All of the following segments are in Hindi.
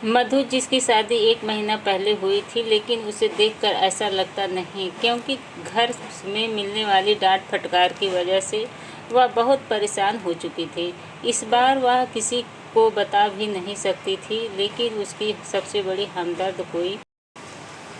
मधु, जिसकी शादी 1 महीना पहले हुई थी, लेकिन उसे देखकर ऐसा लगता नहीं, क्योंकि घर में मिलने वाली डांट फटकार की वजह से वह बहुत परेशान हो चुकी थी। इस बार वह किसी को बता भी नहीं सकती थी, लेकिन उसकी सबसे बड़ी हमदर्द कोई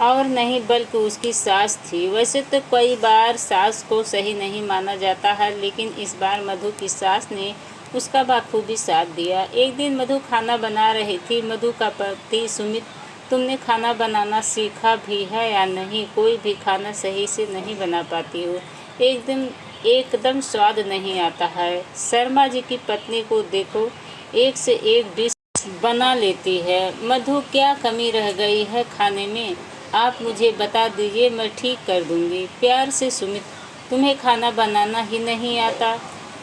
और नहीं बल्कि उसकी सास थी। वैसे तो कई बार सास को सही नहीं माना जाता है, लेकिन इस बार मधु की सास ने उसका बखूबी साथ दिया। एक दिन मधु खाना बना रही थी। मधु का पति सुमित, तुमने खाना बनाना सीखा भी है या नहीं? कोई भी खाना सही से नहीं बना पाती हो, एकदम स्वाद नहीं आता है। शर्मा जी की पत्नी को देखो, एक से एक डिश बना लेती है। मधु, क्या कमी रह गई है खाने में? आप मुझे बता दीजिए, मैं ठीक कर दूंगी। प्यार से सुमित, तुम्हें खाना बनाना ही नहीं आता?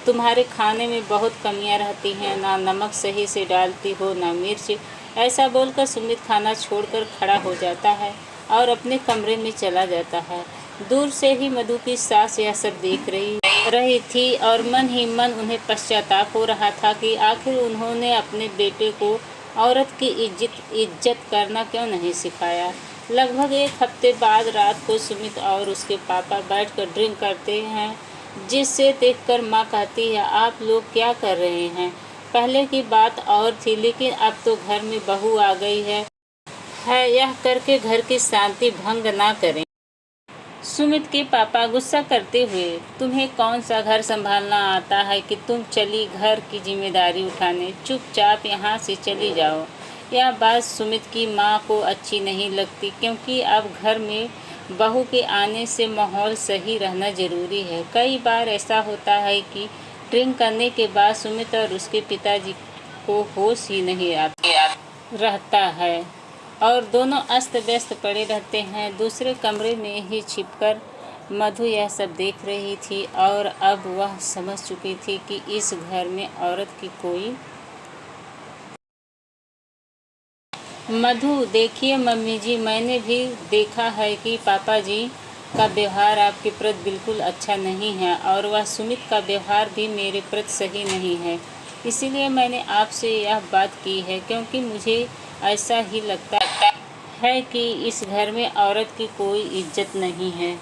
तुम्हारे खाने में बहुत कमियां रहती हैं, ना नमक सही से डालती हो, ना मिर्च। ऐसा बोलकर सुमित खाना छोड़कर खड़ा हो जाता है और अपने कमरे में चला जाता है। दूर से ही मधु की सास यह सब देख रही थी और मन ही मन उन्हें पश्चाताप हो रहा था कि आखिर उन्होंने अपने बेटे को औरत की इज्जत करना क्यों नहीं सिखाया। लगभग 1 हफ्ते बाद रात को सुमित और उसके पापा बैठकर ड्रिंक करते हैं, जिसे देखकर माँ कहती है, आप लोग क्या कर रहे हैं? पहले की बात और थी, लेकिन अब तो घर में बहू आ गई है, यह करके घर की शांति भंग ना करें। सुमित के पापा गुस्सा करते हुए, तुम्हें कौन सा घर संभालना आता है कि तुम चली घर की जिम्मेदारी उठाने? चुपचाप यहाँ से चली जाओ। यह बात सुमित की माँ को अच्छी नहीं लगती, क्योंकि अब घर में बहू के आने से माहौल सही रहना जरूरी है। कई बार ऐसा होता है कि ड्रिंक करने के बाद सुमित और उसके पिताजी को होश ही नहीं रहता है और दोनों अस्त व्यस्त पड़े रहते हैं। दूसरे कमरे में ही छिपकर मधु यह सब देख रही थी और अब वह समझ चुकी थी कि इस घर में औरत की कोई। मधु, देखिए मम्मी जी, मैंने भी देखा है कि पापा जी का व्यवहार आपके प्रति बिल्कुल अच्छा नहीं है और वह सुमित का व्यवहार भी मेरे प्रति सही नहीं है। इसीलिए मैंने आपसे यह बात की है, क्योंकि मुझे ऐसा ही लगता है कि इस घर में औरत की कोई इज्जत नहीं है।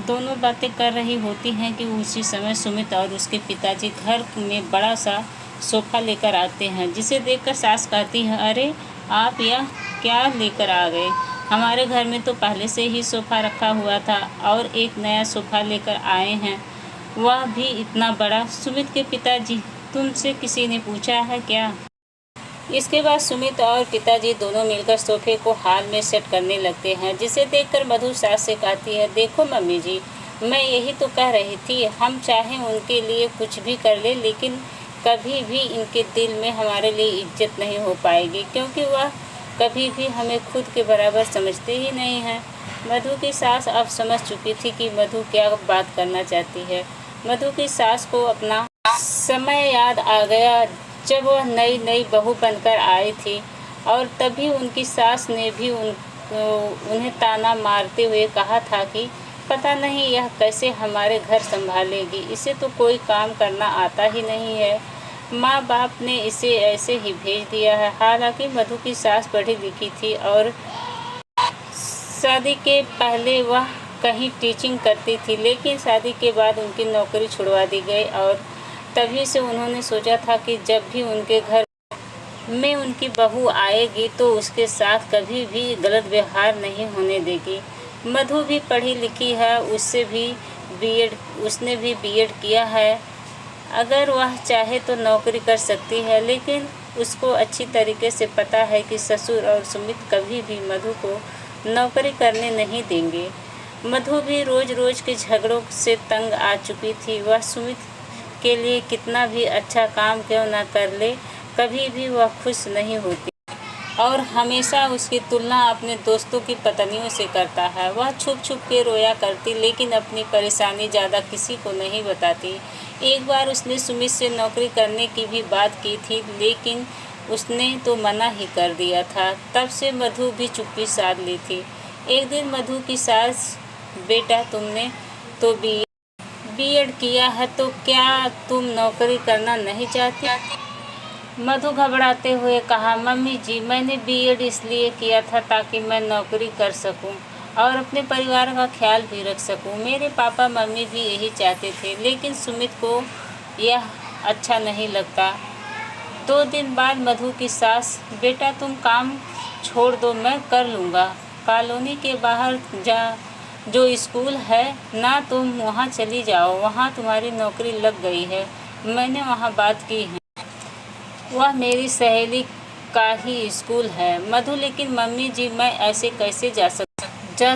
दोनों बातें कर रही होती हैं कि उसी समय सुमित और उसके पिताजी घर में बड़ा सा सोफ़ा लेकर आते हैं, जिसे देखकर सास कहती है, अरे आप यह क्या लेकर आ गए? हमारे घर में तो पहले से ही सोफ़ा रखा हुआ था और एक नया सोफ़ा लेकर आए हैं, वह भी इतना बड़ा। सुमित के पिताजी, तुमसे किसी ने पूछा है क्या? इसके बाद सुमित और पिताजी दोनों मिलकर सोफे को हाल में सेट करने लगते हैं, जिसे देखकर मधु सास से कहती है, देखो मम्मी जी, मैं यही तो कह रही थी, हम चाहे उनके लिए कुछ भी कर ले, लेकिन कभी भी इनके दिल में हमारे लिए इज्जत नहीं हो पाएगी, क्योंकि वह कभी भी हमें खुद के बराबर समझते ही नहीं हैं। मधु की सास अब समझ चुकी थी कि मधु क्या बात करना चाहती है। मधु की सास को अपना समय याद आ गया, जब वह नई बहू बनकर आई थी और तभी उनकी सास ने भी उन्हें ताना मारते हुए कहा था कि पता नहीं यह कैसे हमारे घर संभालेगी, इसे तो कोई काम करना आता ही नहीं है, माँ बाप ने इसे ऐसे ही भेज दिया है। हालांकि मधु की सास पढ़ी लिखी थी और शादी के पहले वह कहीं टीचिंग करती थी, लेकिन शादी के बाद उनकी नौकरी छुड़वा दी गई और तभी से उन्होंने सोचा था कि जब भी उनके घर में उनकी बहू आएगी तो उसके साथ कभी भी गलत व्यवहार नहीं होने देगी। मधु भी पढ़ी लिखी है, उसने भी बीएड किया है। अगर वह चाहे तो नौकरी कर सकती है, लेकिन उसको अच्छी तरीके से पता है कि ससुर और सुमित कभी भी मधु को नौकरी करने नहीं देंगे। मधु भी रोज़ के झगड़ों से तंग आ चुकी थी। वह सुमित के लिए कितना भी अच्छा काम क्यों ना कर ले, कभी भी वह खुश नहीं होती और हमेशा उसकी तुलना अपने दोस्तों की पत्नियों से करता है। वह छुप के रोया करती, लेकिन अपनी परेशानी ज़्यादा किसी को नहीं बताती। एक बार उसने सुमित से नौकरी करने की भी बात की थी, लेकिन उसने तो मना ही कर दिया था। तब से मधु भी चुप्पी साध ली थी। एक दिन मधु की सास, बेटा तुमने तो बीएड किया है, तो क्या तुम नौकरी करना नहीं चाहती? मधु घबराते हुए कहा, मम्मी जी, मैंने बीएड इसलिए किया था ताकि मैं नौकरी कर सकूं और अपने परिवार का ख्याल भी रख सकूं। मेरे पापा मम्मी भी यही चाहते थे, लेकिन सुमित को यह अच्छा नहीं लगता। 2 दिन बाद मधु की सास, बेटा तुम काम छोड़ दो, मैं कर लूँगा। कॉलोनी के बाहर जो स्कूल है ना, तुम वहाँ चली जाओ, वहाँ तुम्हारी नौकरी लग गई है। मैंने वहाँ बात की है, वह मेरी सहेली का ही स्कूल है। मधु, लेकिन मम्मी जी, मैं ऐसे कैसे जा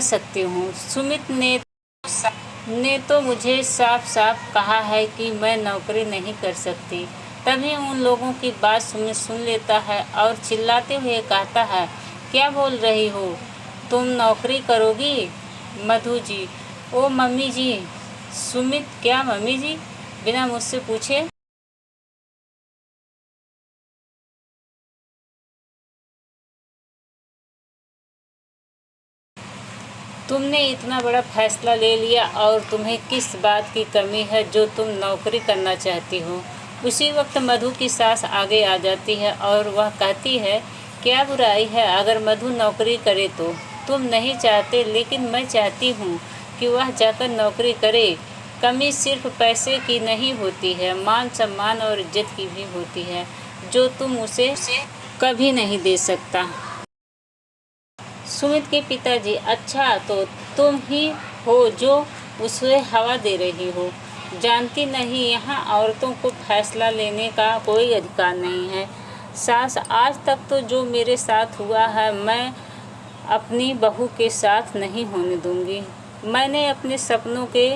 सकती हूँ? सुमित ने तो मुझे साफ साफ कहा है कि मैं नौकरी नहीं कर सकती। तभी उन लोगों की बात सुमित सुन लेता है और चिल्लाते हुए कहता है, क्या बोल रही हो? तुम नौकरी करोगी? मधु जी, ओ मम्मी जी। सुमित, क्या मम्मी जी? बिना मुझसे पूछे? तुमने इतना बड़ा फैसला ले लिया और तुम्हें किस बात की कमी है जो तुम नौकरी करना चाहती हो? उसी वक्त मधु की सास आगे आ जाती है और वह कहती है, क्या बुराई है अगर मधु नौकरी करे तो? तुम नहीं चाहते, लेकिन मैं चाहती हूँ कि वह जाकर नौकरी करे। कमी सिर्फ पैसे की नहीं होती है, मान सम्मान और इज्जत की भी होती है, जो तुम उसे कभी नहीं दे सकता। सुमित के पिताजी, अच्छा तो तुम ही हो जो उसे हवा दे रही हो। जानती नहीं, यहाँ औरतों को फैसला लेने का कोई अधिकार नहीं है। सास, आज तक तो जो मेरे साथ हुआ है मैं अपनी बहू के साथ नहीं होने दूंगी। मैंने अपने सपनों के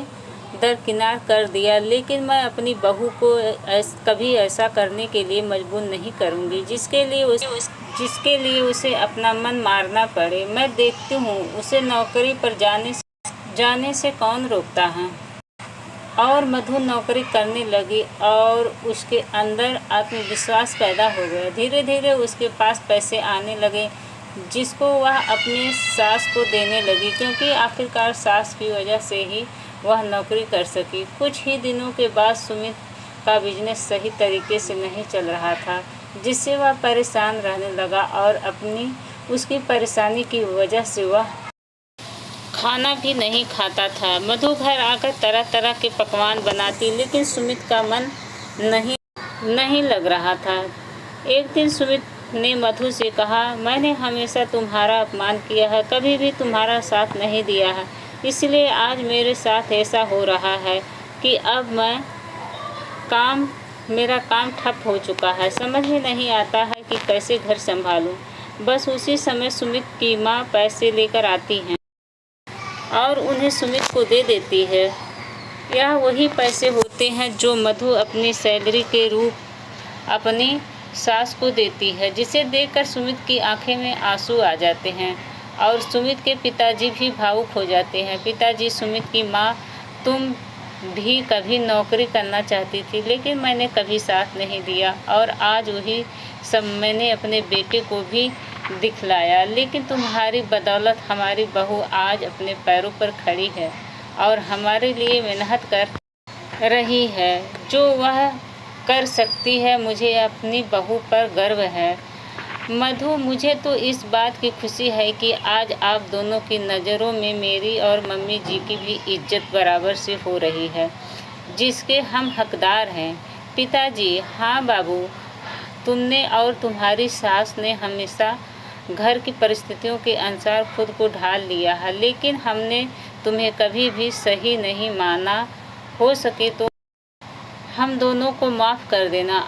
दरकिनार कर दिया, लेकिन मैं अपनी बहू को कभी ऐसा करने के लिए मजबूर नहीं करूंगी जिसके लिए उसे अपना मन मारना पड़े। मैं देखती हूँ उसे नौकरी पर जाने से कौन रोकता है। और मधु नौकरी करने लगी और उसके अंदर आत्मविश्वास पैदा हो गया। धीरे धीरे उसके पास पैसे आने लगे, जिसको वह अपनी सास को देने लगी, क्योंकि आखिरकार सास की वजह से ही वह नौकरी कर सकी। कुछ ही दिनों के बाद सुमित का बिजनेस सही तरीके से नहीं चल रहा था, जिससे वह परेशान रहने लगा और उसकी परेशानी की वजह से वह खाना भी नहीं खाता था। मधु घर आकर तरह तरह के पकवान बनाती, लेकिन सुमित का मन नहीं लग रहा था। एक दिन सुमित ने मधु से कहा, मैंने हमेशा तुम्हारा अपमान किया है, कभी भी तुम्हारा साथ नहीं दिया है, इसलिए आज मेरे साथ ऐसा हो रहा है कि अब मेरा काम ठप हो चुका है। समझ में नहीं आता है कि कैसे घर संभालूं। बस उसी समय सुमित की माँ पैसे लेकर आती हैं और उन्हें सुमित को दे देती है। यह वही पैसे होते हैं जो मधु अपनी सैलरी के रूप अपनी सास को देती है, जिसे देखकर सुमित की आंखें में आंसू आ जाते हैं और सुमित के पिताजी भी भावुक हो जाते हैं। पिताजी, सुमित की माँ, तुम भी कभी नौकरी करना चाहती थी, लेकिन मैंने कभी साथ नहीं दिया और आज वही सब मैंने अपने बेटे को भी दिखलाया, लेकिन तुम्हारी बदौलत हमारी बहू आज अपने पैरों पर खड़ी है और हमारे लिए मेहनत कर रही है, जो वह कर सकती है। मुझे अपनी बहू पर गर्व है। मधु, मुझे तो इस बात की खुशी है कि आज आप दोनों की नज़रों में मेरी और मम्मी जी की भी इज्जत बराबर से हो रही है, जिसके हम हकदार हैं। पिताजी, हाँ बाबू, तुमने और तुम्हारी सास ने हमेशा घर की परिस्थितियों के अनुसार खुद को ढाल लिया है, लेकिन हमने तुम्हें कभी भी सही नहीं माना। हो सके तो हम दोनों को माफ़ कर देना।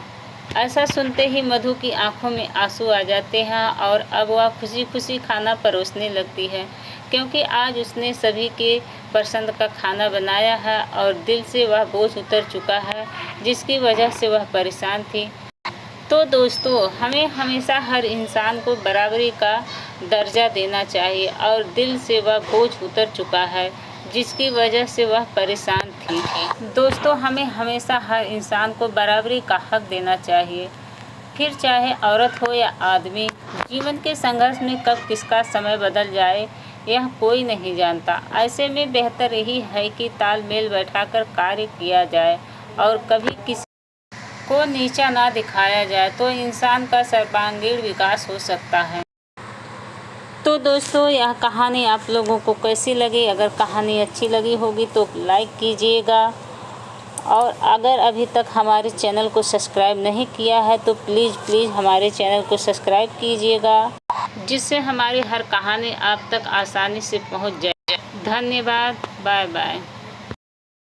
ऐसा सुनते ही मधु की आंखों में आंसू आ जाते हैं और अब वह खुशी खुशी खाना परोसने लगती है, क्योंकि आज उसने सभी के पसंद का खाना बनाया है और दिल से वह बोझ उतर चुका है, जिसकी वजह से वह परेशान थी। तो दोस्तों, हमें हमेशा हर इंसान को बराबरी का दर्जा देना चाहिए और दिल से वह बोझ उतर चुका है, जिसकी वजह से वह परेशान थी। दोस्तों, हमें हमेशा हर इंसान को बराबरी का हक देना चाहिए, फिर चाहे औरत हो या आदमी। जीवन के संघर्ष में कब किसका समय बदल जाए यह कोई नहीं जानता। ऐसे में बेहतर यही है कि तालमेल बैठाकर कार्य किया जाए और कभी को नीचा ना दिखाया जाए तो इंसान का सर्वांगीण विकास हो सकता है। तो दोस्तों, यह कहानी आप लोगों को कैसी लगी? अगर कहानी अच्छी लगी होगी तो लाइक कीजिएगा, और अगर अभी तक हमारे चैनल को सब्सक्राइब नहीं किया है तो प्लीज़ हमारे चैनल को सब्सक्राइब कीजिएगा, जिससे हमारी हर कहानी आप तक आसानी से पहुंच जाए। धन्यवाद। Bye bye.